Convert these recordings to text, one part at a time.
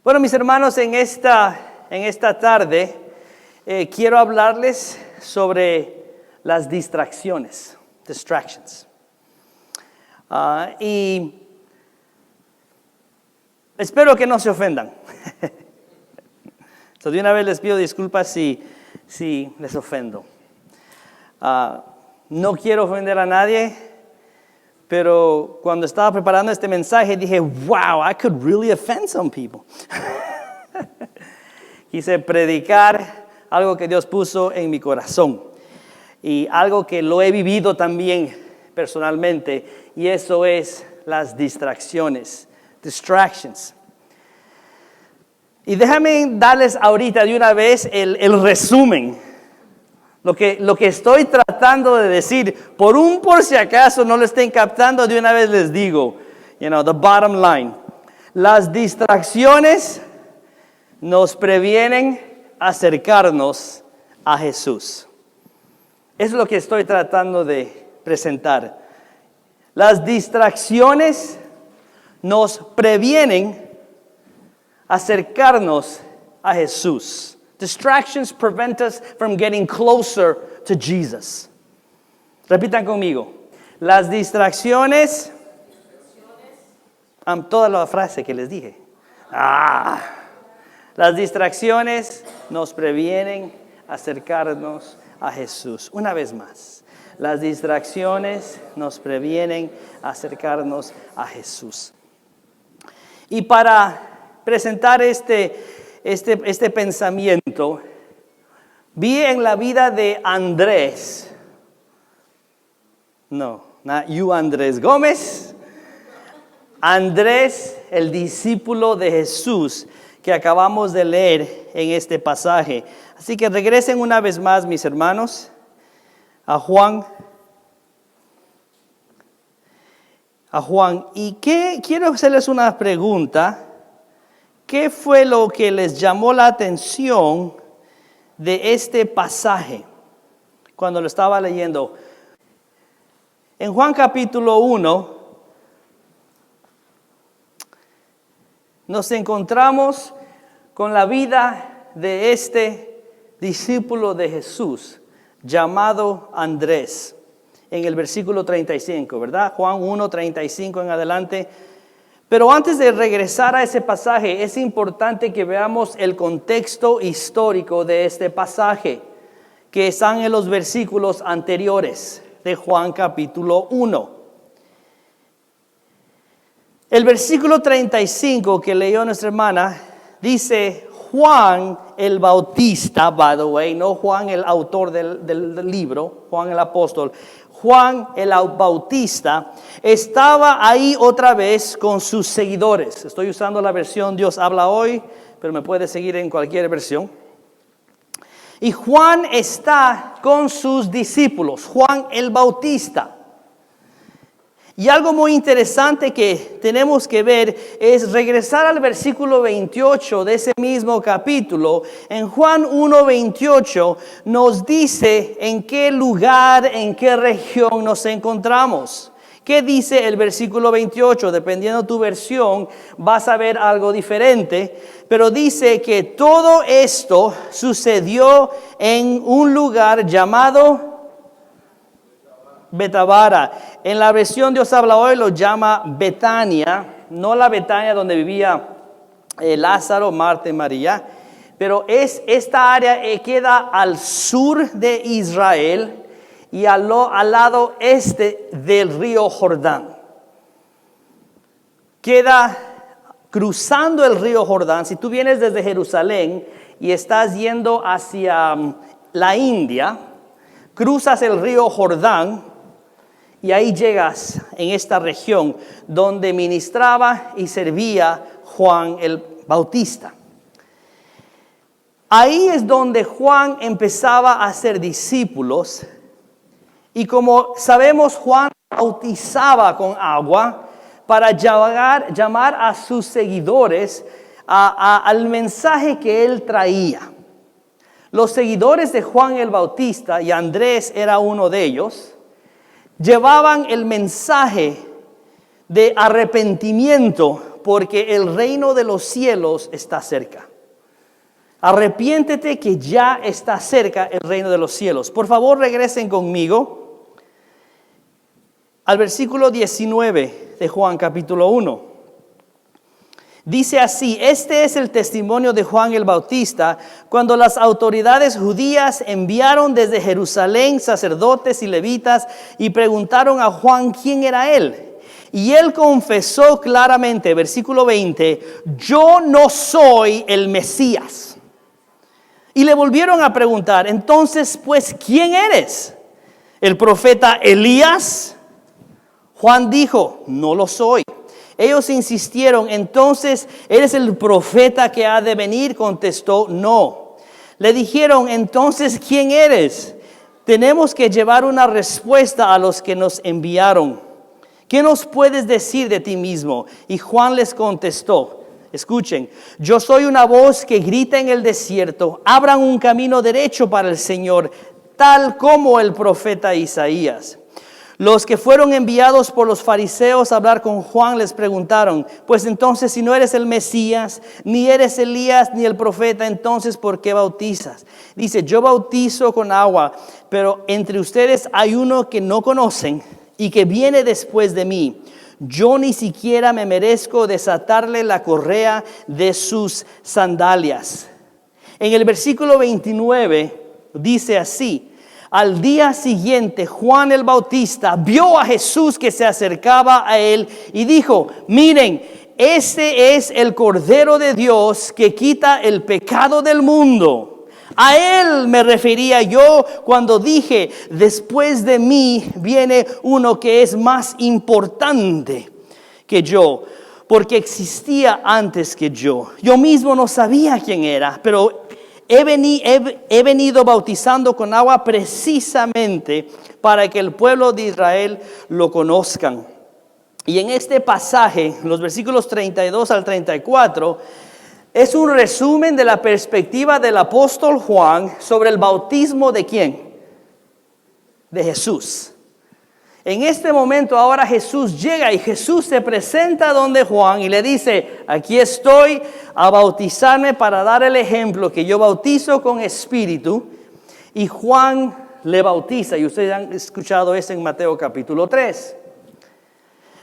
Bueno, mis hermanos, en esta tarde quiero hablarles sobre las distractions. Y espero que no se ofendan. De una vez les pido disculpas si les ofendo. No quiero ofender a nadie, pero cuando estaba preparando este mensaje dije, wow, I could really offend some people. Quise predicar algo que Dios puso en mi corazón y algo que lo he vivido también personalmente, y eso es las distractions. Y déjame darles ahorita de una vez el resumen. Lo que estoy tratando de decir, por si acaso no lo estén captando, de una vez les digo, the bottom line. Las distracciones nos previenen acercarnos a Jesús. Es lo que estoy tratando de presentar. Las distracciones nos previenen acercarnos a Jesús. Distractions prevent us from getting closer to Jesus. Repitan conmigo. Las distracciones. Toda la frase que les dije. Las distracciones nos previenen acercarnos a Jesús. Una vez más. Las distracciones nos previenen acercarnos a Jesús. Y para presentar este pensamiento, vi en la vida de Andrés, not you Andrés Gómez, Andrés, el discípulo de Jesús que acabamos de leer en este pasaje. Así que regresen una vez más, mis hermanos, a Juan. Y quiero hacerles una pregunta. ¿Qué fue lo que les llamó la atención de este pasaje cuando lo estaba leyendo? En Juan capítulo 1 nos encontramos con la vida de este discípulo de Jesús llamado Andrés en el versículo 35, ¿verdad? Juan 1, 35 en adelante. Pero antes de regresar a ese pasaje, es importante que veamos el contexto histórico de este pasaje, que están en los versículos anteriores de Juan capítulo 1. El versículo 35 que leyó nuestra hermana dice, Juan el Bautista, by the way, no Juan el autor del libro, Juan el apóstol. Juan el Bautista estaba ahí otra vez con sus seguidores. Estoy usando la versión Dios habla hoy, pero me puede seguir en cualquier versión. Y Juan está con sus discípulos, Juan el Bautista. Y algo muy interesante que tenemos que ver es regresar al versículo 28 de ese mismo capítulo. En Juan 1:28 nos dice en qué lugar, en qué región nos encontramos. ¿Qué dice el versículo 28? Dependiendo de tu versión, vas a ver algo diferente. Pero dice que todo esto sucedió en un lugar llamado Betabara. En la versión Dios habla hoy lo llama Betania, no la Betania donde vivía Lázaro, Marta y María, pero esta área queda al sur de Israel y al lado este del río Jordán. Queda cruzando el río Jordán. Si tú vienes desde Jerusalén y estás yendo hacia la India, cruzas el río Jordán. Y ahí llegas en esta región donde ministraba y servía Juan el Bautista. Ahí es donde Juan empezaba a hacer discípulos. Y como sabemos, Juan bautizaba con agua para llamar a sus seguidores al mensaje que él traía. Los seguidores de Juan el Bautista, y Andrés era uno de ellos, llevaban el mensaje de arrepentimiento porque el reino de los cielos está cerca. Arrepiéntete que ya está cerca el reino de los cielos. Por favor, regresen conmigo al versículo 19 de Juan capítulo 1. Dice así: este es el testimonio de Juan el Bautista, cuando las autoridades judías enviaron desde Jerusalén sacerdotes y levitas y preguntaron a Juan quién era él. Y él confesó claramente, versículo 20, yo no soy el Mesías. Y le volvieron a preguntar, entonces pues, ¿quién eres? ¿El profeta Elías? Juan dijo, no lo soy. Ellos insistieron, entonces, ¿eres el profeta que ha de venir? Contestó, no. Le dijeron, entonces, ¿quién eres? Tenemos que llevar una respuesta a los que nos enviaron. ¿Qué nos puedes decir de ti mismo? Y Juan les contestó, escuchen, yo soy una voz que grita en el desierto, abran un camino derecho para el Señor, tal como el profeta Isaías. Los que fueron enviados por los fariseos a hablar con Juan les preguntaron, pues entonces si no eres el Mesías, ni eres Elías, ni el profeta, entonces ¿por qué bautizas? Dice, yo bautizo con agua, pero entre ustedes hay uno que no conocen y que viene después de mí. Yo ni siquiera me merezco desatarle la correa de sus sandalias. En el versículo 29 dice así, al día siguiente, Juan el Bautista vio a Jesús que se acercaba a él y dijo, miren, este es el Cordero de Dios que quita el pecado del mundo. A él me refería yo cuando dije, después de mí viene uno que es más importante que yo, porque existía antes que yo. Yo mismo no sabía quién era, pero he venido bautizando con agua precisamente para que el pueblo de Israel lo conozcan. Y en este pasaje, los versículos 32 al 34, es un resumen de la perspectiva del apóstol Juan sobre el bautismo de ¿quién? De Jesús. En este momento ahora Jesús llega y Jesús se presenta donde Juan y le dice, aquí estoy a bautizarme para dar el ejemplo que yo bautizo con espíritu. Y Juan le bautiza y ustedes han escuchado eso en Mateo capítulo 3.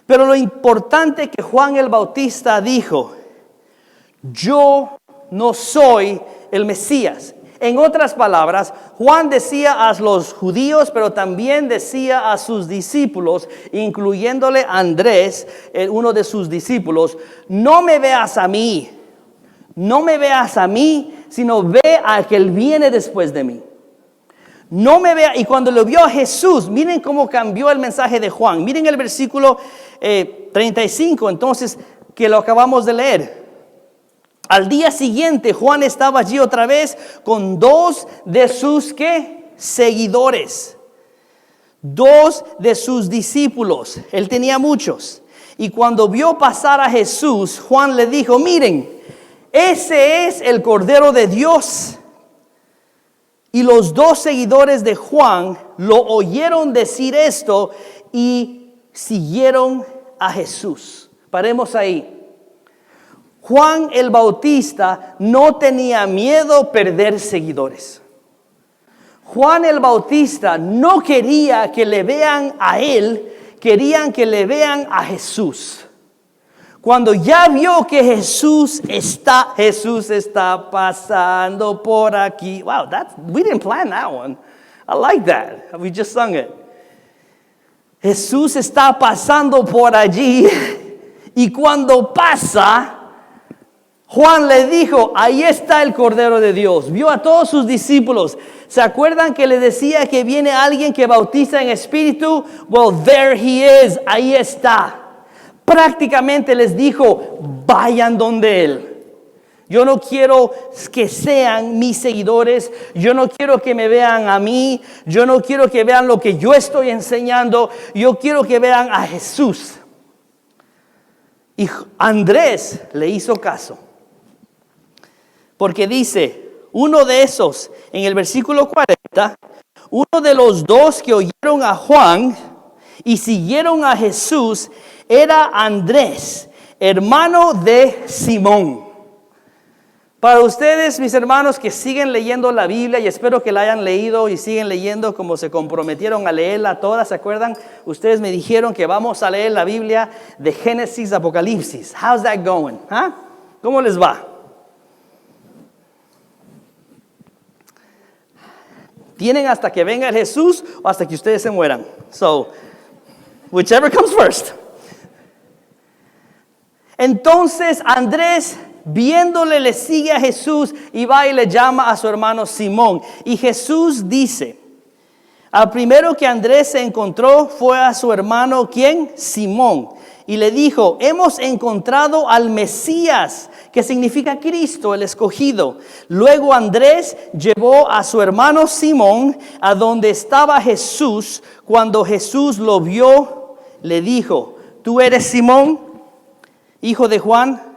Pero lo importante que Juan el Bautista dijo, yo no soy el Mesías. En otras palabras, Juan decía a los judíos, pero también decía a sus discípulos, incluyéndole a Andrés, uno de sus discípulos, no me veas a mí, sino ve a que él viene después de mí. No me vea. Y cuando lo vio a Jesús, miren cómo cambió el mensaje de Juan. Miren el versículo 35, entonces, que lo acabamos de leer. Al día siguiente, Juan estaba allí otra vez con dos de sus ¿qué? Seguidores. Dos de sus discípulos. Él tenía muchos. Y cuando vio pasar a Jesús, Juan le dijo, miren, ese es el Cordero de Dios. Y los dos seguidores de Juan lo oyeron decir esto y siguieron a Jesús. Paremos ahí. Juan el Bautista no tenía miedo perder seguidores. Juan el Bautista no quería que le vean a él, querían que le vean a Jesús. Cuando ya vio que Jesús está pasando por aquí. Wow, we didn't plan that one. I like that. We just sung it. Jesús está pasando por allí y cuando pasa, Juan le dijo, ahí está el Cordero de Dios. Vio a todos sus discípulos. ¿Se acuerdan que le decía que viene alguien que bautiza en espíritu? Well, there he is. Ahí está. Prácticamente les dijo, vayan donde él. Yo no quiero que sean mis seguidores. Yo no quiero que me vean a mí. Yo no quiero que vean lo que yo estoy enseñando. Yo quiero que vean a Jesús. Y Andrés le hizo caso. Porque dice, uno de esos, en el versículo 40, uno de los dos que oyeron a Juan y siguieron a Jesús era Andrés, hermano de Simón. Para ustedes, mis hermanos, que siguen leyendo la Biblia, y espero que la hayan leído y siguen leyendo como se comprometieron a leerla toda, ¿se acuerdan? Ustedes me dijeron que vamos a leer la Biblia de Génesis a Apocalipsis. How's that going? ¿Ah? ¿Cómo les va? ¿Tienen hasta que venga el Jesús o hasta que ustedes se mueran? So, whichever comes first. Entonces Andrés, viéndole, le sigue a Jesús y va y le llama a su hermano Simón. Y Jesús dice, al primero que Andrés se encontró fue a su hermano, ¿quién? Simón. Y le dijo, hemos encontrado al Mesías, que significa Cristo, el escogido. Luego Andrés llevó a su hermano Simón a donde estaba Jesús. Cuando Jesús lo vio, le dijo, tú eres Simón, hijo de Juan,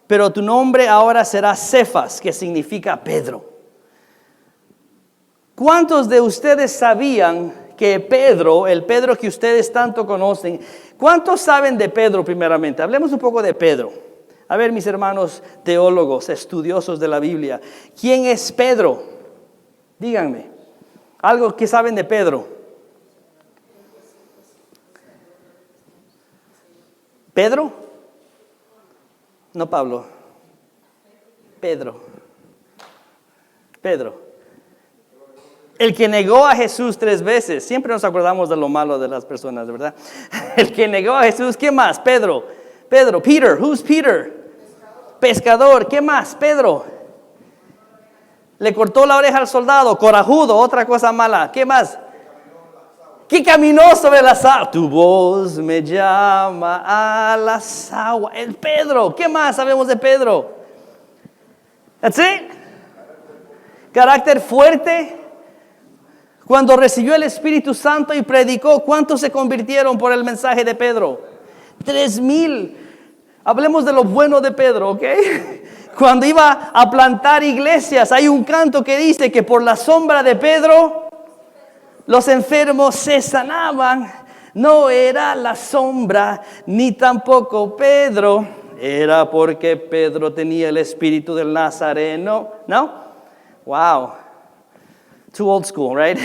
pero tu nombre ahora será Cefas, que significa Pedro. ¿Cuántos de ustedes sabían que Pedro, el Pedro que ustedes tanto conocen, cuántos saben de Pedro primeramente? Hablemos un poco de Pedro. A ver, mis hermanos teólogos, estudiosos de la Biblia, ¿quién es Pedro? Díganme, algo que saben de Pedro. ¿Pedro? No, Pablo. Pedro. El que negó a Jesús 3 veces. Siempre nos acordamos de lo malo de las personas, ¿verdad? El que negó a Jesús. ¿Qué más? Pedro. Peter. Who's Peter? Pescador. ¿Qué más? Pedro. Le cortó la oreja al soldado. Corajudo. Otra cosa mala. ¿Qué más? Que caminó sobre las aguas. Tu voz me llama a las aguas. El Pedro. ¿Qué más sabemos de Pedro? That's it. Carácter fuerte. Cuando recibió el Espíritu Santo y predicó, ¿cuántos se convirtieron por el mensaje de Pedro? 3,000. Hablemos de lo bueno de Pedro, ¿ok? Cuando iba a plantar iglesias, hay un canto que dice que por la sombra de Pedro los enfermos se sanaban. No era la sombra, ni tampoco Pedro. Era porque Pedro tenía el espíritu del Nazareno. ¿No? Wow. Too old school, right?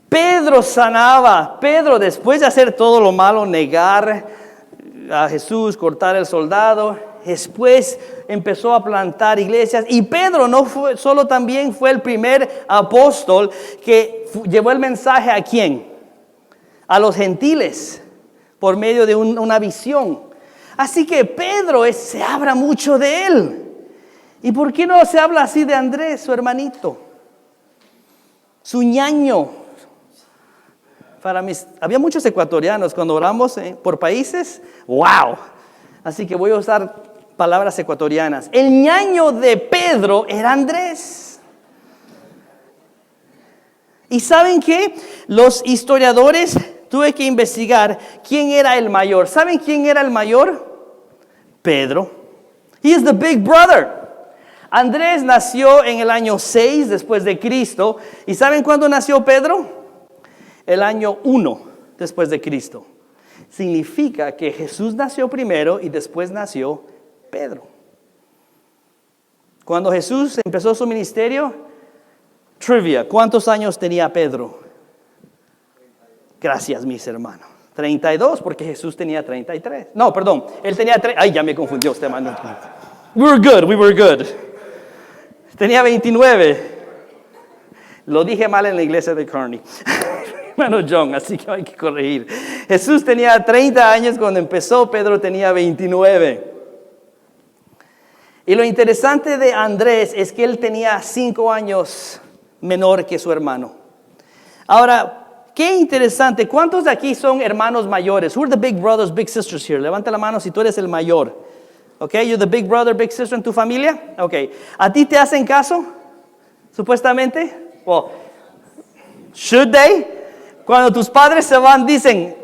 Pedro sanaba. Pedro, después de hacer todo lo malo, negar a Jesús, cortar el soldado, después empezó a plantar iglesias. Y Pedro no fue solo, también fue el primer apóstol que llevó el mensaje ¿a quién? A los gentiles, por medio de una visión. Así que Pedro se habla mucho de él. ¿Y por qué no se habla así de Andrés, su hermanito? Su ñaño. Había muchos ecuatorianos cuando oramos por países. ¡Wow! Así que voy a usar palabras ecuatorianas. El ñaño de Pedro era Andrés. ¿Y saben qué? Los historiadores, tuve que investigar quién era el mayor. ¿Saben quién era el mayor? Pedro. He is the big brother. Andrés nació en el año 6 después de Cristo. ¿Y saben cuándo nació Pedro? El año 1 después de Cristo. Significa que Jesús nació primero y después nació Pedro. Cuando Jesús empezó su ministerio, trivia, ¿cuántos años tenía Pedro? Gracias, mis hermanos. 32, porque Jesús tenía 33. No, perdón, él tenía 3. Ay, ya me confundió usted, hermano. We were good. Tenía 29. Lo dije mal en la iglesia de Kearney. Hermano John, así que hay que corregir. Jesús tenía 30 años cuando empezó, Pedro tenía 29. Y lo interesante de Andrés es que él tenía 5 años menor que su hermano. Ahora, qué interesante. ¿Cuántos de aquí son hermanos mayores? Who are the big brothers, big sisters here? Levanta la mano si tú eres el mayor. Okay, you're the big brother, big sister en tu familia. Okay. ¿A ti te hacen caso? Supuestamente. Well, should they? Cuando tus padres se van, dicen,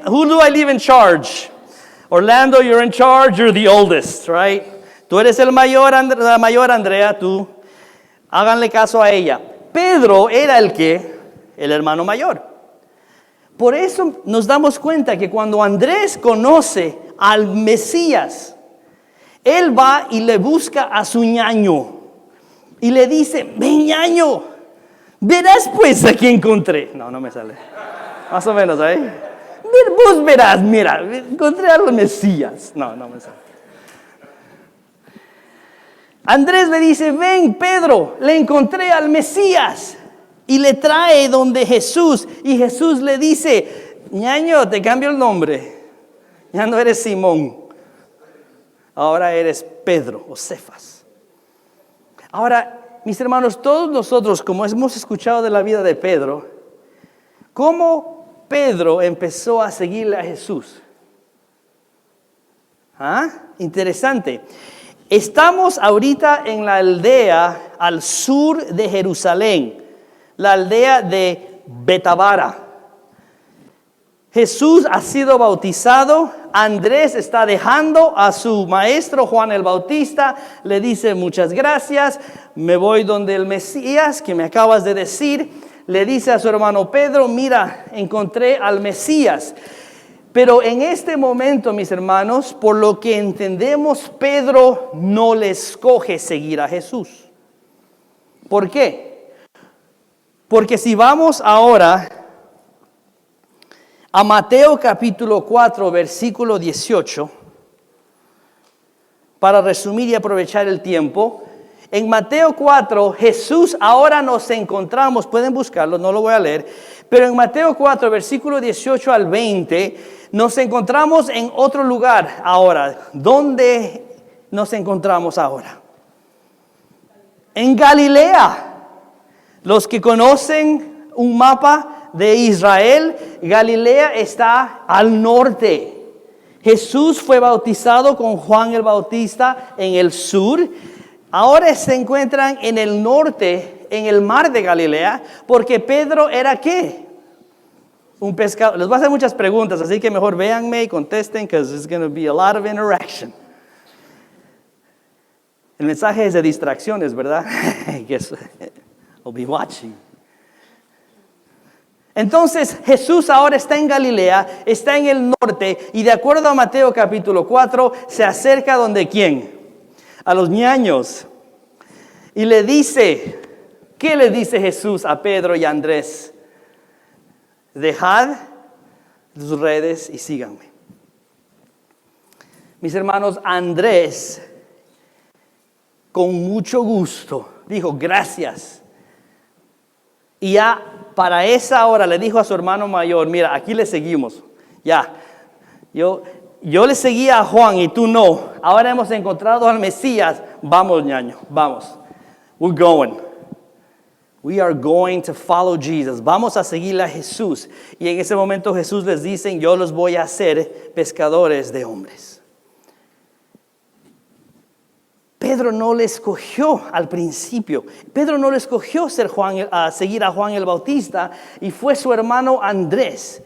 who do I leave in charge? Orlando, you're in charge, you're the oldest, right? Tú eres el mayor, la mayor, Andrea, tú. Háganle caso a ella. Pedro era el hermano mayor. Por eso nos damos cuenta que cuando Andrés conoce al Mesías. Él va y le busca a su ñaño y le dice, ven ñaño, verás pues a quién encontré. No me sale. Más o menos, vos verás, mira, encontré al Mesías. No me sale. Andrés le dice, ven Pedro, le encontré al Mesías. Y le trae donde Jesús. Y Jesús le dice, ñaño, te cambio el nombre. Ya no eres Simón. Ahora eres Pedro o Cefas. Ahora, mis hermanos, todos nosotros, como hemos escuchado de la vida de Pedro, ¿cómo Pedro empezó a seguirle a Jesús? Interesante. Estamos ahorita en la aldea al sur de Jerusalén, la aldea de Betabara. Jesús ha sido bautizado. Andrés está dejando a su maestro Juan el Bautista. Le dice muchas gracias. Me voy donde el Mesías que me acabas de decir. Le dice a su hermano Pedro, mira, encontré al Mesías. Pero en este momento, mis hermanos, por lo que entendemos, Pedro no le escoge seguir a Jesús. ¿Por qué? Porque si vamos ahora a Mateo capítulo 4, versículo 18, para resumir y aprovechar el tiempo, en Mateo 4, Jesús, ahora nos encontramos, pueden buscarlo, no lo voy a leer, pero en Mateo 4, versículo 18 al 20, nos encontramos en otro lugar ahora. ¿Dónde nos encontramos ahora? En Galilea. Los que conocen un mapa de Israel, Galilea está al norte. Jesús fue bautizado con Juan el Bautista en el sur. Ahora se encuentran en el norte, en el mar de Galilea, porque Pedro era ¿qué? Un pescador. Les voy a hacer muchas preguntas, así que mejor véanme y contesten, because there's going to be a lot of interaction. El mensaje es de distracciones, ¿verdad? Guess I'll be watching. Entonces Jesús ahora está en Galilea, está en el norte, y de acuerdo a Mateo capítulo 4, se acerca donde ¿quién? A los ñaños. Y le dice, ¿qué le dice Jesús a Pedro y a Andrés? Dejad sus redes y síganme. Mis hermanos, Andrés, con mucho gusto, dijo gracias. Y ya para esa hora le dijo a su hermano mayor, mira, aquí le seguimos. Ya, yo le seguía a Juan y tú no. Ahora hemos encontrado al Mesías. Vamos, ñaño, vamos. We're going. We are going to follow Jesus. Vamos a seguirle a Jesús. Y en ese momento Jesús les dice, yo los voy a hacer pescadores de hombres. Pedro no le escogió al principio. Pedro no le escogió seguir a Juan el Bautista. Y fue su hermano Andrés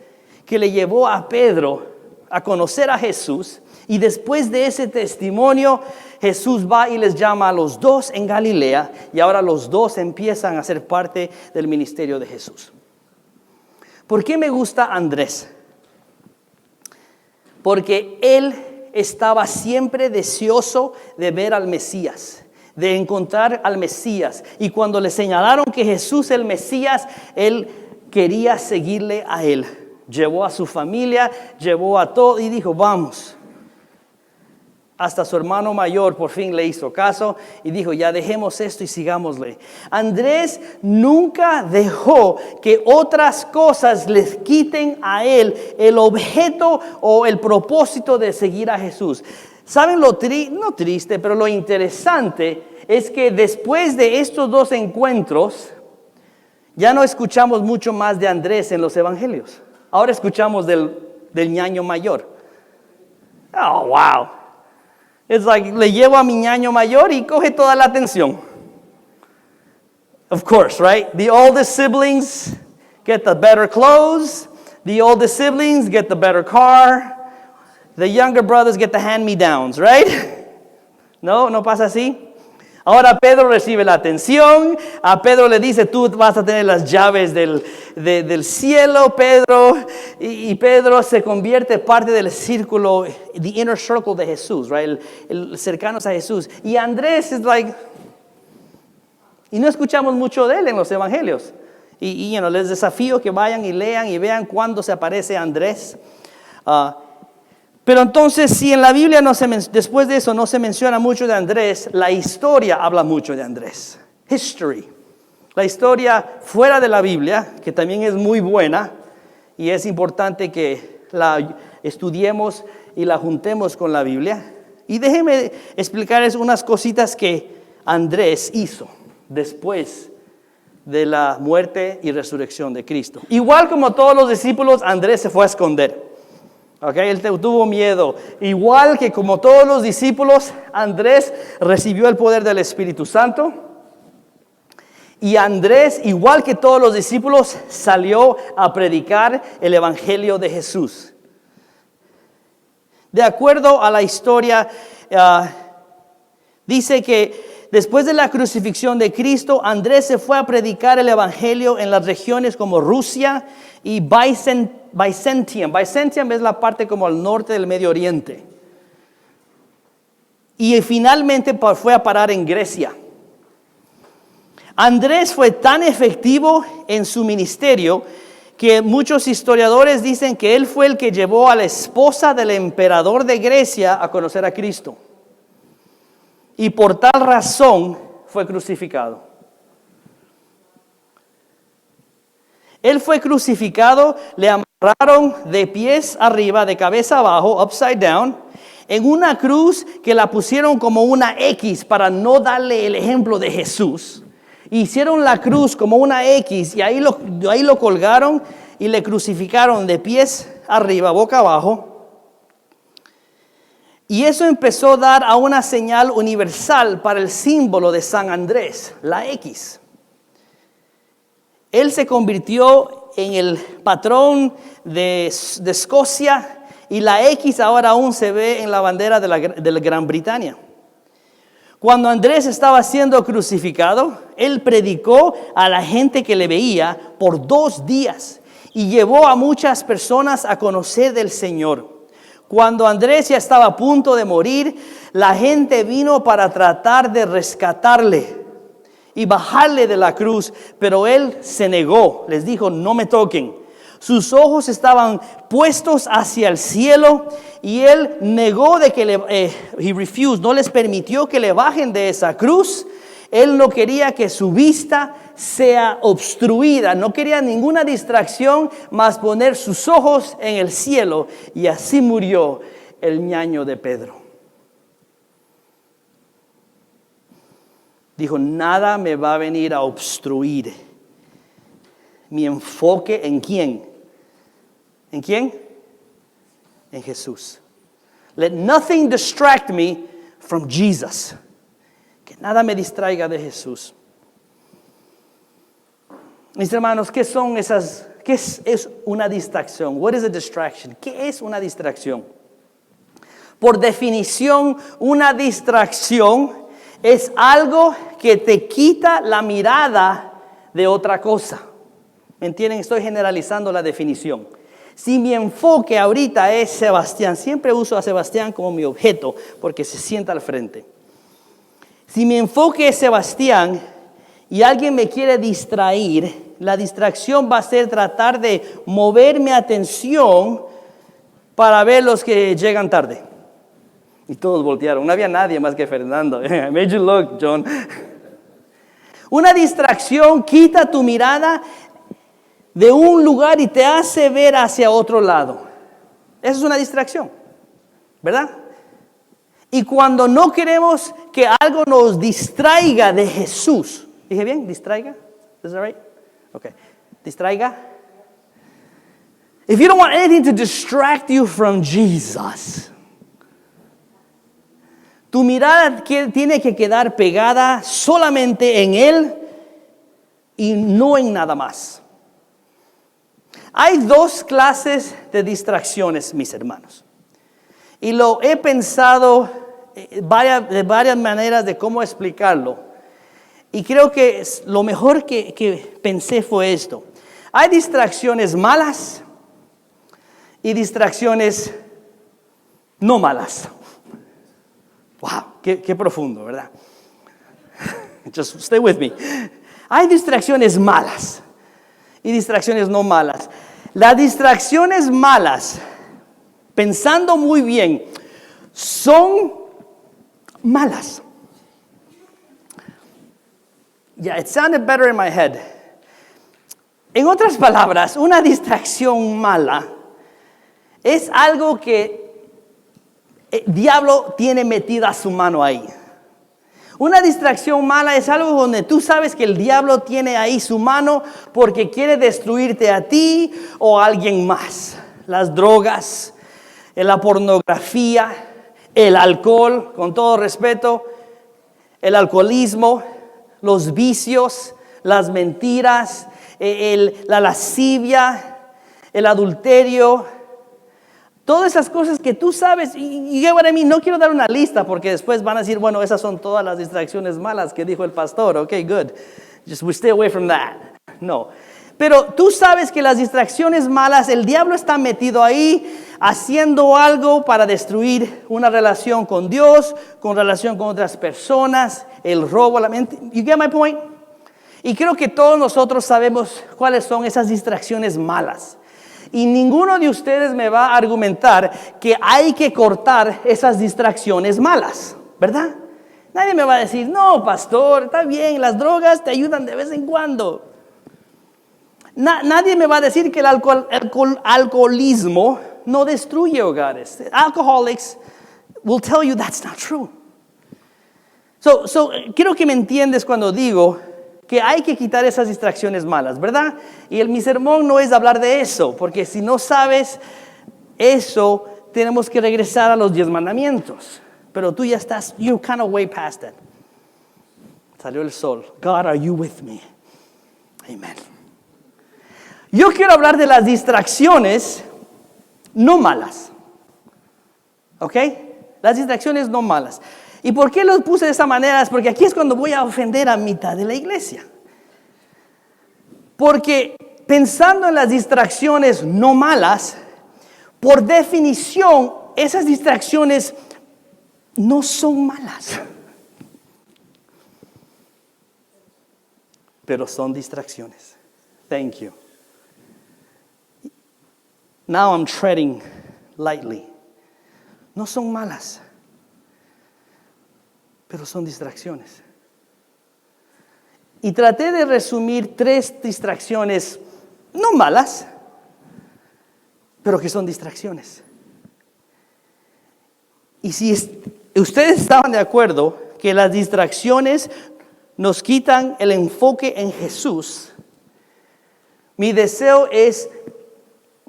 que le llevó a Pedro a conocer a Jesús. Y después de ese testimonio, Jesús va y les llama a los dos en Galilea. Y ahora los dos empiezan a ser parte del ministerio de Jesús. ¿Por qué me gusta Andrés? Porque él estaba siempre deseoso de ver al Mesías, de encontrar al Mesías. Y cuando le señalaron que Jesús el Mesías, él quería seguirle a él. Llevó a su familia, llevó a todo y dijo, vamos. Hasta su hermano mayor por fin le hizo caso y dijo, ya dejemos esto y sigámosle. Andrés nunca dejó que otras cosas les quiten a él el objeto o el propósito de seguir a Jesús. ¿Saben lo no triste, pero lo interesante es que después de estos dos encuentros, ya no escuchamos mucho más de Andrés en los evangelios. Ahora escuchamos del ñaño mayor. Oh, wow. Es like, le llevo a mi ñaño mayor y coge toda la atención. Of course, right? The oldest siblings get the better clothes. The oldest siblings get the better car. The younger brothers get the hand-me-downs, right? No pasa así. Ahora Pedro recibe la atención, a Pedro le dice, tú vas a tener las llaves del cielo, Pedro, y Pedro se convierte parte del círculo, the inner circle de Jesús, right? El cercanos a Jesús. Y Andrés es like, y no escuchamos mucho de él en los evangelios. Y les desafío que vayan y lean y vean cuándo se aparece Andrés. Pero entonces, si en la Biblia después de eso no se menciona mucho de Andrés, la historia habla mucho de Andrés. History. La historia fuera de la Biblia, que también es muy buena, y es importante que la estudiemos y la juntemos con la Biblia. Y déjenme explicarles unas cositas que Andrés hizo después de la muerte y resurrección de Cristo. Igual como todos los discípulos, Andrés se fue a esconder. Okay, él tuvo miedo. Igual que como todos los discípulos, Andrés recibió el poder del Espíritu Santo. Y Andrés, igual que todos los discípulos, salió a predicar el Evangelio de Jesús. De acuerdo a la historia, dice que después de la crucifixión de Cristo, Andrés se fue a predicar el Evangelio en las regiones como Rusia y Byzantium. Byzantium es la parte como al norte del Medio Oriente. Y finalmente fue a parar en Grecia. Andrés fue tan efectivo en su ministerio que muchos historiadores dicen que él fue el que llevó a la esposa del emperador de Grecia a conocer a Cristo. Y por tal razón fue crucificado. Él fue crucificado, le amarraron de pies arriba, de cabeza abajo, upside down, en una cruz que la pusieron como una X para no darle el ejemplo de Jesús. Hicieron la cruz como una X y ahí lo colgaron y le crucificaron de pies arriba, boca abajo. Y eso empezó a dar a una señal universal para el símbolo de San Andrés, la X. Él se convirtió en el patrón de Escocia y la X ahora aún se ve en la bandera de la Gran Bretaña. Cuando Andrés estaba siendo crucificado, él predicó a la gente que le veía por 2 días y llevó a muchas personas a conocer del Señor. Cuando Andrés ya estaba a punto de morir, la gente vino para tratar de rescatarle y bajarle de la cruz, pero él se negó, les dijo, no me toquen. Sus ojos estaban puestos hacia el cielo y él negó de que he refused, no les permitió que le bajen de esa cruz. Él no quería que su vista sea obstruida, no quería ninguna distracción más poner sus ojos en el cielo, y así murió el ñaño de Pedro. Dijo, nada me va a venir a obstruir mi enfoque en ¿quién? ¿En quién? En Jesús. Let nothing distract me from Jesus. Que nada me distraiga de Jesús. Mis hermanos, ¿qué son esas? ¿Qué es una distracción? What is a distraction? ¿Qué es una distracción? Por definición, una distracción es algo que te quita la mirada de otra cosa. ¿Me entienden? Estoy generalizando la definición. Si mi enfoque ahorita es Sebastián, siempre uso a Sebastián como mi objeto porque se sienta al frente. Si mi enfoque es Sebastián y alguien me quiere distraer, la distracción va a ser tratar de mover mi atención para ver los que llegan tarde. Y todos voltearon. No había nadie más que Fernando. Made you look, John. Una distracción quita tu mirada de un lugar y te hace ver hacia otro lado. Eso es una distracción, ¿verdad? Y cuando no queremos que algo nos distraiga de Jesús. ¿Dije bien? ¿Distraiga? Is that right? Okay. ¿Distraiga? If you don't want anything to distract you from Jesus, tu mirada tiene que quedar pegada solamente en Él y no en nada más. Hay 2 clases de distracciones, mis hermanos. Y lo he pensado de varias maneras de cómo explicarlo. Y creo que lo mejor que pensé fue esto. Hay distracciones malas y distracciones no malas. Wow, qué profundo, ¿verdad? Just stay with me. Hay distracciones malas y distracciones no malas. Las distracciones malas, pensando muy bien, son malas. Yeah, it sounded better in my head. En otras palabras, una distracción mala es algo que el diablo tiene metida su mano ahí. Una distracción mala es algo donde tú sabes que el diablo tiene ahí su mano porque quiere destruirte a ti o a alguien más. Las drogas, la pornografía, el alcohol, con todo respeto, el alcoholismo, los vicios, las mentiras, la lascivia, el adulterio, todas esas cosas que tú sabes. Y yo para mí no quiero dar una lista porque después van a decir, bueno, esas son todas las distracciones malas que dijo el pastor. Ok, good. Just we stay away from that. No. Pero tú sabes que las distracciones malas, el diablo está metido ahí haciendo algo para destruir una relación con Dios, con relación con otras personas, el robo, la mente. You get my point? Y creo que todos nosotros sabemos cuáles son esas distracciones malas. Y ninguno de ustedes me va a argumentar que hay que cortar esas distracciones malas, ¿verdad? Nadie me va a decir, no, pastor, está bien, las drogas te ayudan de vez en cuando. Nadie me va a decir que el alcoholismo no destruye hogares. Alcoholics will tell you that's not true. So, quiero que me entiendes cuando digo que hay que quitar esas distracciones malas, ¿verdad? Y mi sermón no es hablar de eso, porque si no sabes eso, tenemos que regresar a los 10 mandamientos. Pero tú ya estás, you're kind of way past it. Salió el sol. God, are you with me? Amen. Yo quiero hablar de las distracciones no malas. ¿Ok? Las distracciones no malas. ¿Y por qué los puse de esa manera? Es porque aquí es cuando voy a ofender a mitad de la iglesia. Porque pensando en las distracciones no malas, por definición, esas distracciones no son malas. Pero son distracciones. Thank you. Now I'm treading lightly. No son malas, pero son distracciones. Y traté de resumir 3 distracciones, no malas, pero que son distracciones. Y si ustedes estaban de acuerdo que las distracciones nos quitan el enfoque en Jesús, mi deseo es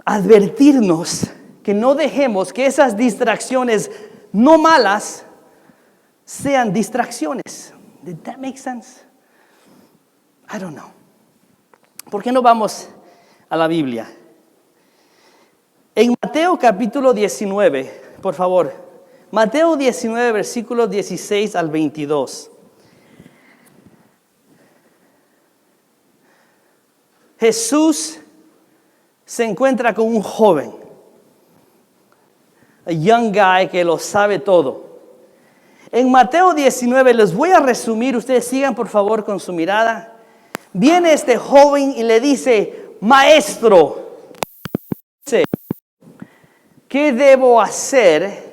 advertirnos que no dejemos que esas distracciones no malas sean distracciones. Did that make sense? I don't know. ¿Por qué no vamos a la Biblia? En Mateo capítulo 19, por favor. Mateo 19, versículos 16 al 22. Jesús se encuentra con un joven, a young guy que lo sabe todo. En Mateo 19, les voy a resumir, ustedes sigan por favor con su mirada. Viene este joven y le dice, maestro, ¿qué debo hacer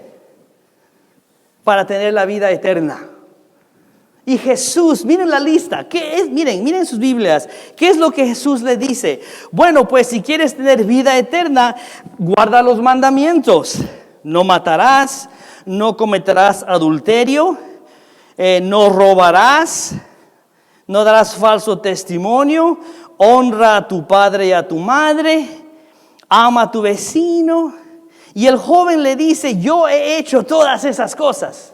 para tener la vida eterna? Y Jesús, miren la lista, ¿qué es? Miren sus Biblias, ¿qué es lo que Jesús le dice? Bueno, pues si quieres tener vida eterna, guarda los mandamientos. No matarás, no cometerás adulterio, no robarás, no darás falso testimonio, honra a tu padre y a tu madre, ama a tu vecino. Y el joven le dice, yo he hecho todas esas cosas.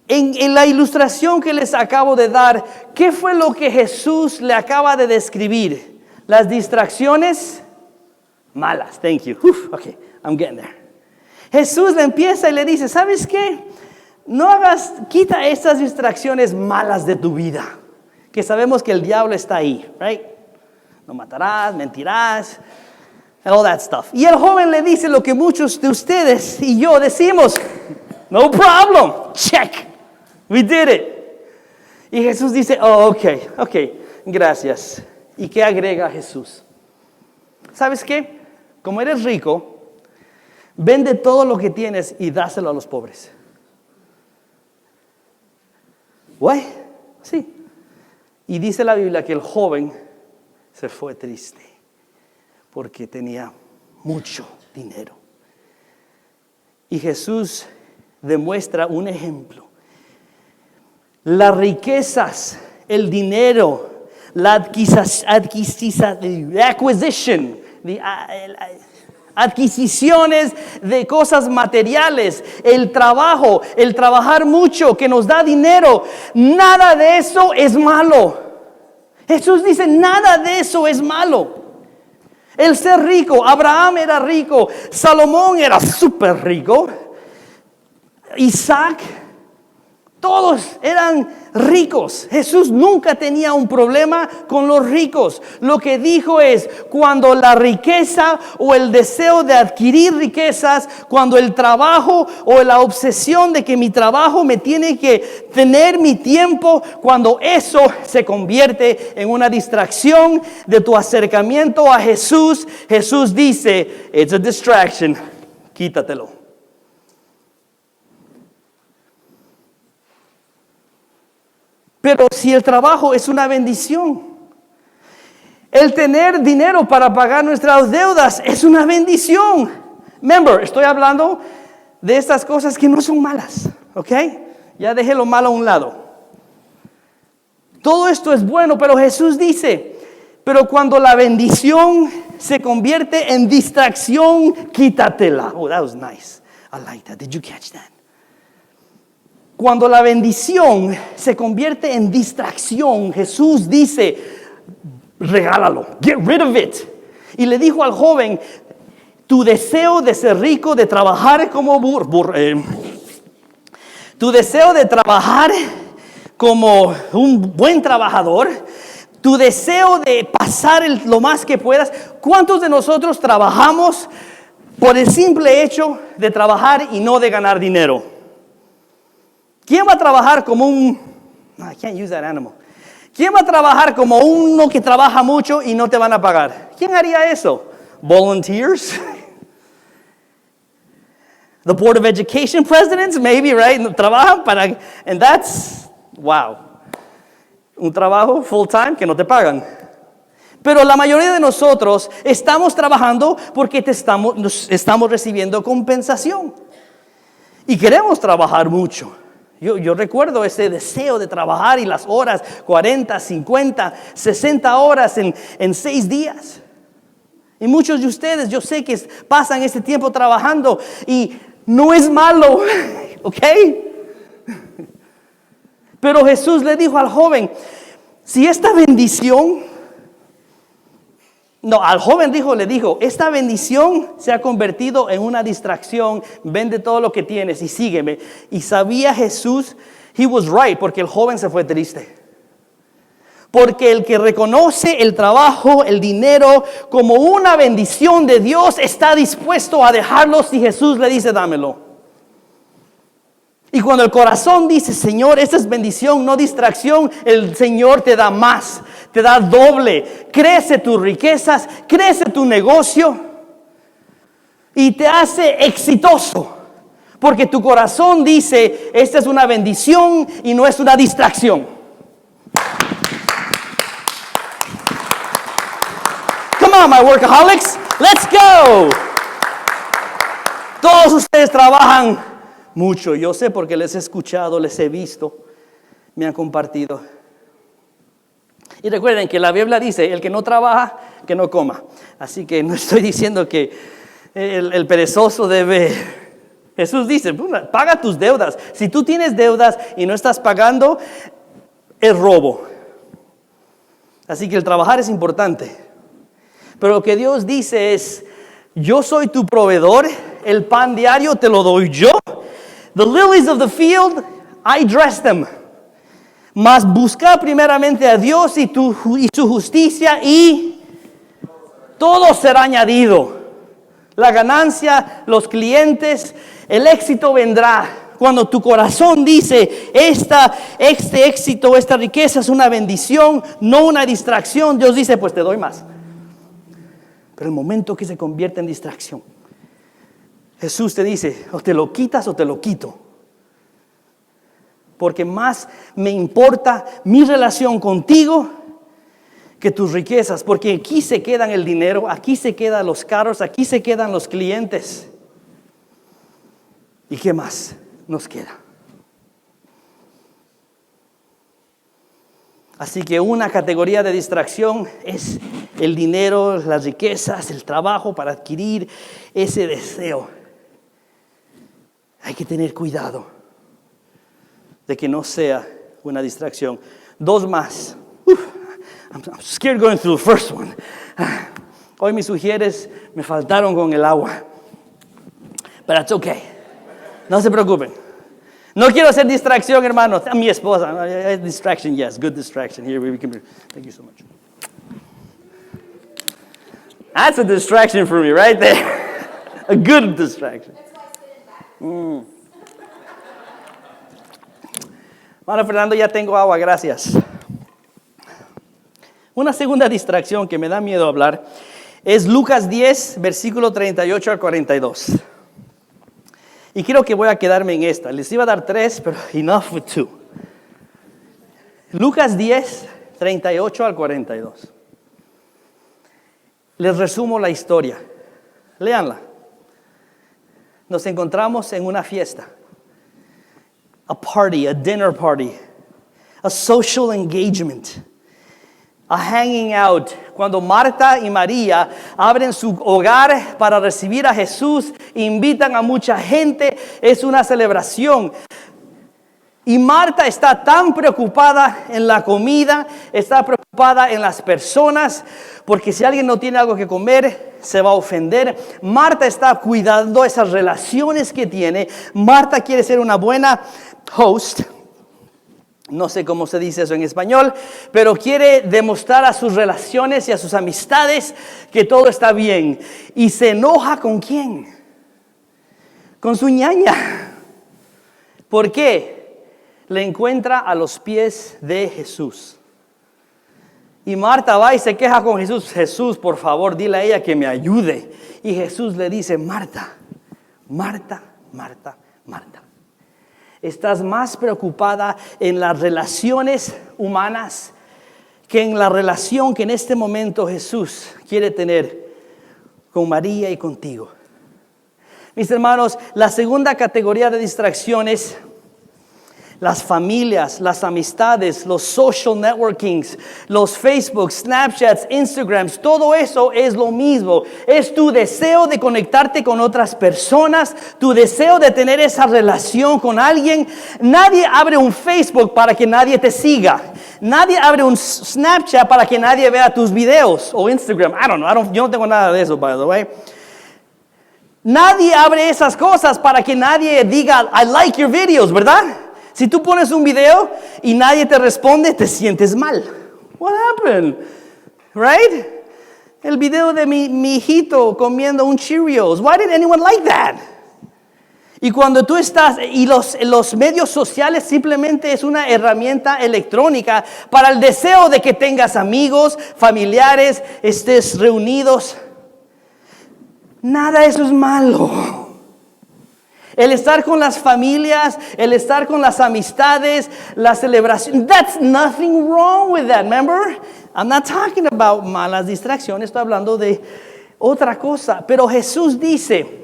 En la ilustración que les acabo de dar, ¿qué fue lo que Jesús le acaba de describir? Las distracciones malas. Thank you. Okay, I'm getting there. Jesús le empieza y le dice, ¿sabes qué? Quita estas distracciones malas de tu vida, que sabemos que el diablo está ahí, right? No matarás, mentirás, and all that stuff. Y el joven le dice lo que muchos de ustedes y yo decimos, no problem, check, we did it. Y Jesús dice, oh, ok, gracias. ¿Y qué agrega Jesús? ¿Sabes qué? Como eres rico, vende todo lo que tienes y dáselo a los pobres. ¿What? Sí. Y dice la Biblia que el joven se fue triste porque tenía mucho dinero. Y Jesús demuestra un ejemplo. Las riquezas, el dinero, la adquisiciones de cosas materiales, el trabajo, el trabajar mucho que nos da dinero, nada de eso es malo. Jesús dice, nada de eso es malo. El ser rico, Abraham era rico, Salomón era súper rico, Isaac, todos eran ricos. Jesús nunca tenía un problema con los ricos. Lo que dijo es, cuando la riqueza o el deseo de adquirir riquezas, cuando el trabajo o la obsesión de que mi trabajo me tiene que tener mi tiempo, cuando eso se convierte en una distracción de tu acercamiento a Jesús, Jesús dice, it's a distraction, quítatelo. Pero si el trabajo es una bendición, el tener dinero para pagar nuestras deudas es una bendición. Remember, estoy hablando de estas cosas que no son malas, ¿ok? Ya dejé lo malo a un lado. Todo esto es bueno, pero Jesús dice, pero cuando la bendición se convierte en distracción, quítatela. Oh, that was nice. I like that. Did you catch that? Cuando la bendición se convierte en distracción, Jesús dice, regálalo, get rid of it. Y le dijo al joven, tu deseo de ser rico, de trabajar como tu deseo de trabajar como un buen trabajador, tu deseo de pasar lo más que puedas. ¿Cuántos de nosotros trabajamos por el simple hecho de trabajar y no de ganar dinero? ¿Quién va a trabajar como I can't use that animal. ¿Quién va a trabajar como uno que trabaja mucho y no te van a pagar? ¿Quién haría eso? Volunteers? The Board of Education presidents, maybe, right? Trabajan para, and that's, wow. Un trabajo full time que no te pagan. Pero la mayoría de nosotros estamos trabajando porque estamos recibiendo compensación. Y queremos trabajar mucho. Yo recuerdo ese deseo de trabajar y las horas, 40, 50, 60 horas en 6 días. Y muchos de ustedes, yo sé que pasan este tiempo trabajando y no es malo, ¿ok? Pero Jesús le dijo al joven, si esta bendición... No, al joven le dijo, esta bendición se ha convertido en una distracción, vende todo lo que tienes y sígueme. Y sabía Jesús, he was right, porque el joven se fue triste. Porque el que reconoce el trabajo, el dinero, como una bendición de Dios, está dispuesto a dejarlo si Jesús le dice, dámelo. Y cuando el corazón dice, Señor, esta es bendición, no distracción, el Señor te da más, te da doble. Crece tus riquezas, crece tu negocio y te hace exitoso. Porque tu corazón dice, esta es una bendición y no es una distracción. Come on, my workaholics, let's go. Todos ustedes trabajan mucho, yo sé porque les he escuchado, les he visto, me han compartido. Y recuerden que la Biblia dice, el que no trabaja, que no coma. Así que no estoy diciendo que el perezoso debe... Jesús dice, paga tus deudas. Si tú tienes deudas y no estás pagando, es robo. Así que el trabajar es importante. Pero lo que Dios dice es, yo soy tu proveedor El pan diario te lo doy yo. The lilies of the field, I dress them. Mas busca primeramente a Dios y su justicia y todo será añadido. La ganancia, los clientes, el éxito vendrá. Cuando tu corazón dice, este éxito, esta riqueza es una bendición, no una distracción, Dios dice, pues te doy más. Pero el momento que se convierte en distracción, Jesús te dice, o te lo quitas o te lo quito. Porque más me importa mi relación contigo que tus riquezas. Porque aquí se quedan el dinero, aquí se quedan los carros, aquí se quedan los clientes. ¿Y qué más nos queda? Así que una categoría de distracción es el dinero, las riquezas, el trabajo para adquirir ese deseo. Hay que tener cuidado de que no sea una distracción. Dos más. I'm scared going through the first one. Hoy mis sugieres me faltaron con el agua. But it's okay. No se preocupen. No quiero hacer distracción, hermanos. Mi esposa. Distraction, yes. Good distraction. Here we can. Thank you so much. That's a distraction for me right there. A good distraction. Hermano Fernando, ya tengo agua, gracias. Una segunda distracción que me da miedo hablar es Lucas 10, versículo 38 al 42. Y creo que voy a quedarme en esta. Les iba a dar 3, pero enough with 2. Lucas 10, 38 al 42. Les resumo la historia. Léanla. Nos encontramos en una fiesta. A party, a dinner party, a social engagement, a hanging out. Cuando Marta y María abren su hogar para recibir a Jesús, invitan a mucha gente, es una celebración. Y Marta está tan preocupada en la comida, está preocupada en las personas, porque si alguien no tiene algo que comer, se va a ofender. Marta está cuidando esas relaciones que tiene. Marta quiere ser una buena host. No sé cómo se dice eso en español, pero quiere demostrar a sus relaciones y a sus amistades que todo está bien. Y se enoja ¿con quién? Con su ñaña. ¿Por qué? Le encuentra a los pies de Jesús. Y Marta va y se queja con Jesús. Jesús, por favor, dile a ella que me ayude. Y Jesús le dice, Marta, Marta, Marta, Marta. Estás más preocupada en las relaciones humanas que en la relación que en este momento Jesús quiere tener con María y contigo. Mis hermanos, la segunda categoría de distracciones, las familias, las amistades, los social networkings, los Facebook, Snapchats, Instagrams, todo eso es lo mismo. Es tu deseo de conectarte con otras personas, tu deseo de tener esa relación con alguien. Nadie abre un Facebook para que nadie te siga. Nadie abre un Snapchat para que nadie vea tus videos o Instagram. Yo no tengo nada de eso, by the way. Nadie abre esas cosas para que nadie diga, I like your videos, ¿verdad? Si tú pones un video y nadie te responde, te sientes mal. What happened? Right? El video de mi hijito comiendo un Cheerios. Why did anyone like that? Y cuando tú estás, y los medios sociales simplemente es una herramienta electrónica para el deseo de que tengas amigos, familiares, estés reunidos. Nada de eso es malo. El estar con las familias, el estar con las amistades, la celebración. That's nothing wrong with that, remember? I'm not talking about malas distracciones, estoy hablando de otra cosa. Pero Jesús dice,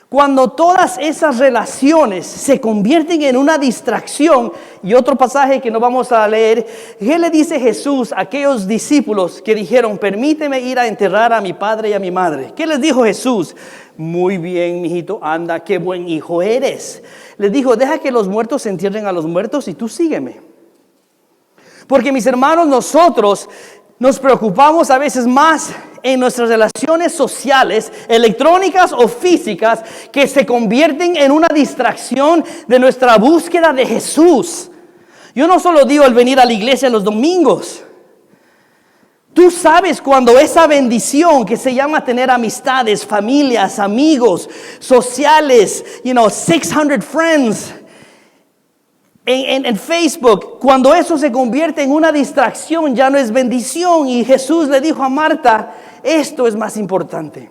cuando todas esas relaciones se convierten en una distracción, y otro pasaje que no vamos a leer, ¿qué le dice Jesús a aquellos discípulos que dijeron, permíteme ir a enterrar a mi padre y a mi madre? ¿Qué les dijo Jesús? Muy bien, mijito, anda, qué buen hijo eres. Les dijo, deja que los muertos se entierren a los muertos y tú sígueme. Porque mis hermanos, nosotros nos preocupamos a veces más en nuestras relaciones sociales, electrónicas o físicas, que se convierten en una distracción de nuestra búsqueda de Jesús. Yo no solo digo el venir a la iglesia los domingos. Tú sabes cuando esa bendición que se llama tener amistades, familias, amigos, sociales, 600 friends en Facebook, cuando eso se convierte en una distracción, ya no es bendición. Y Jesús le dijo a Marta, esto es más importante.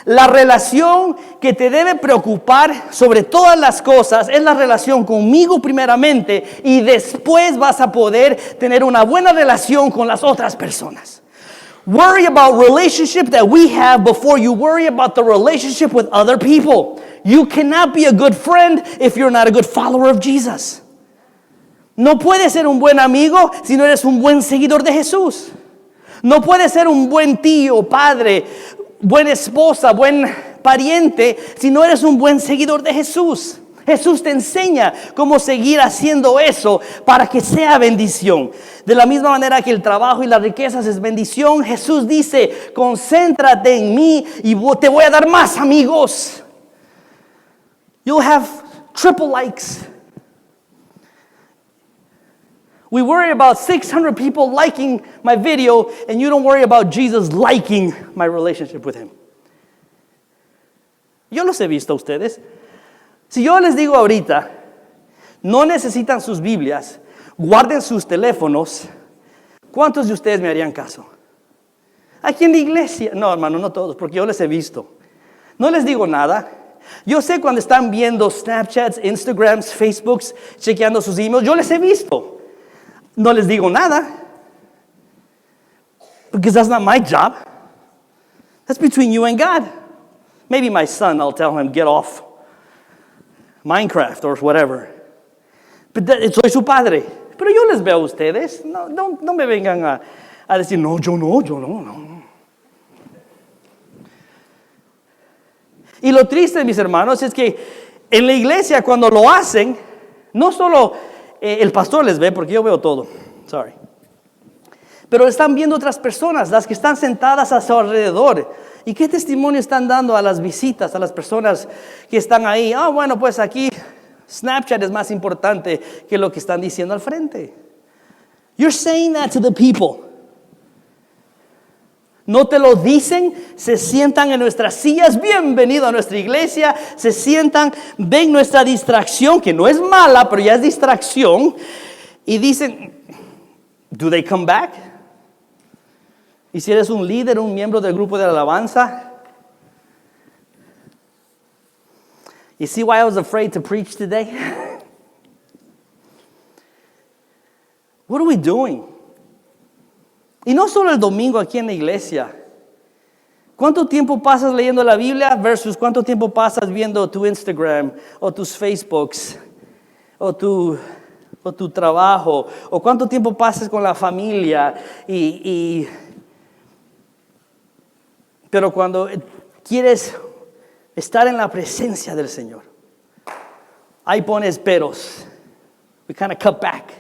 La relación que te debe preocupar sobre todas las cosas es la relación conmigo primeramente, y después vas a poder tener una buena relación con las otras personas. Worry about relationship that we have before you worry about the relationship with other people. You cannot be a good friend if you're not a good follower of Jesus. No puedes ser un buen amigo si no eres un buen seguidor de Jesús. No puedes ser un buen tío, padre, buena esposa, buen pariente si no eres un buen seguidor de Jesús. Jesús te enseña cómo seguir haciendo eso para que sea bendición. De la misma manera que el trabajo y las riquezas es bendición, Jesús dice, concéntrate en mí y te voy a dar más amigos. You'll have triple likes. We worry about 600 people liking my video, and you don't worry about Jesus liking my relationship with him. Yo los he visto a ustedes. Si yo les digo ahorita, no necesitan sus Biblias, guarden sus teléfonos, ¿cuántos de ustedes me harían caso? Aquí en la iglesia, no hermano, no todos, porque yo les he visto. No les digo nada. Yo sé cuando están viendo Snapchats, Instagrams, Facebooks, chequeando sus emails, yo les he visto. No les digo nada, because that's not my job. That's between you and God. Maybe my son, I'll tell him, get off Minecraft or whatever. But soy su padre. Pero yo les veo a ustedes. No me vengan a decir, no, yo no. Y lo triste, mis hermanos, es que en la iglesia cuando lo hacen, no solo el pastor les ve, porque yo veo todo. Sorry. Pero están viendo otras personas, las que están sentadas a su alrededor. ¿Y qué testimonio están dando a las visitas, a las personas que están ahí? Bueno, pues aquí Snapchat es más importante que lo que están diciendo al frente. You're saying that to the people. No te lo dicen, se sientan en nuestras sillas, bienvenido a nuestra iglesia, se sientan, ven nuestra distracción, que no es mala, pero ya es distracción, y dicen, do they come back? Y si eres un líder, un miembro del grupo de alabanza, you see why I was afraid to preach today? What are we doing? Y no solo el domingo aquí en la iglesia. ¿Cuánto tiempo pasas leyendo la Biblia versus cuánto tiempo pasas viendo tu Instagram o tus Facebooks o tu trabajo? ¿O cuánto tiempo pasas con la familia? Pero cuando quieres estar en la presencia del Señor, ahí pones peros. We kind of cut back.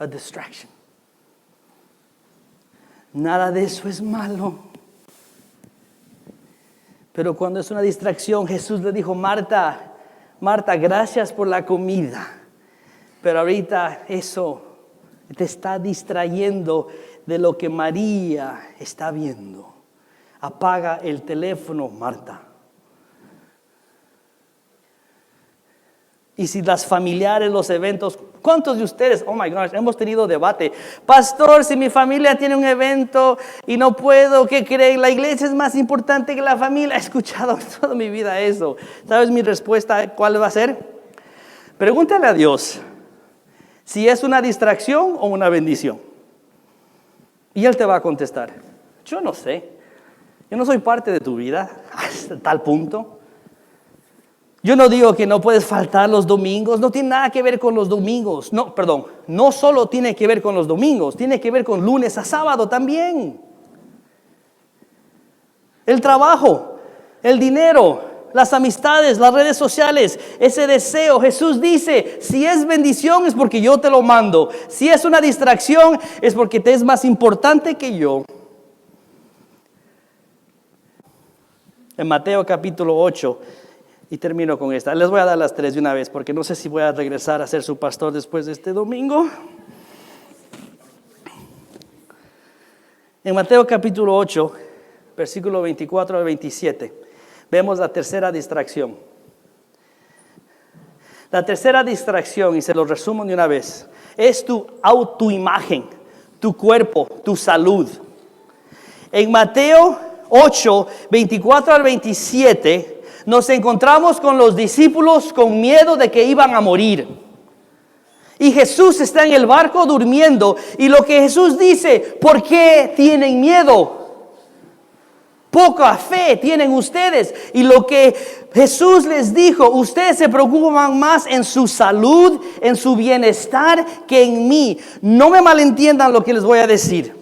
A distraction. Nada de eso es malo. Pero cuando es una distracción, Jesús le dijo, Marta, gracias por la comida. Pero ahorita eso te está distrayendo de lo que María está viendo. Apaga el teléfono, Marta. Y si las familiares, los eventos, ¿cuántos de ustedes, oh my gosh, hemos tenido debate? Pastor, si mi familia tiene un evento y no puedo, ¿qué creen? La iglesia es más importante que la familia. He escuchado toda mi vida eso. ¿Sabes mi respuesta cuál va a ser? Pregúntale a Dios si es una distracción o una bendición. Y Él te va a contestar, yo no sé. Yo no soy parte de tu vida hasta tal punto. Yo no digo que no puedes faltar los domingos, no tiene nada que ver con los domingos. No solo tiene que ver con los domingos, tiene que ver con lunes a sábado también. El trabajo, el dinero, las amistades, las redes sociales, ese deseo. Jesús dice, si es bendición es porque yo te lo mando. Si es una distracción es porque te es más importante que yo. En Mateo capítulo 8, y termino con esta. Les voy a dar las 3 de una vez, porque no sé si voy a regresar a ser su pastor después de este domingo. En Mateo capítulo 8, versículo 24 al 27, vemos la tercera distracción. La tercera distracción, y se lo resumo de una vez, es tu autoimagen, tu cuerpo, tu salud. En Mateo 8, 24 al 27, nos encontramos con los discípulos con miedo de que iban a morir. Y Jesús está en el barco durmiendo, y lo que Jesús dice: ¿por qué tienen miedo? Poca fe tienen ustedes. Y lo que Jesús les dijo: ustedes se preocupan más en su salud, en su bienestar, que en mí. No me malentiendan lo que les voy a decir.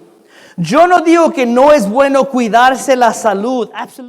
Yo no digo que no es bueno cuidarse la salud. Absolutamente.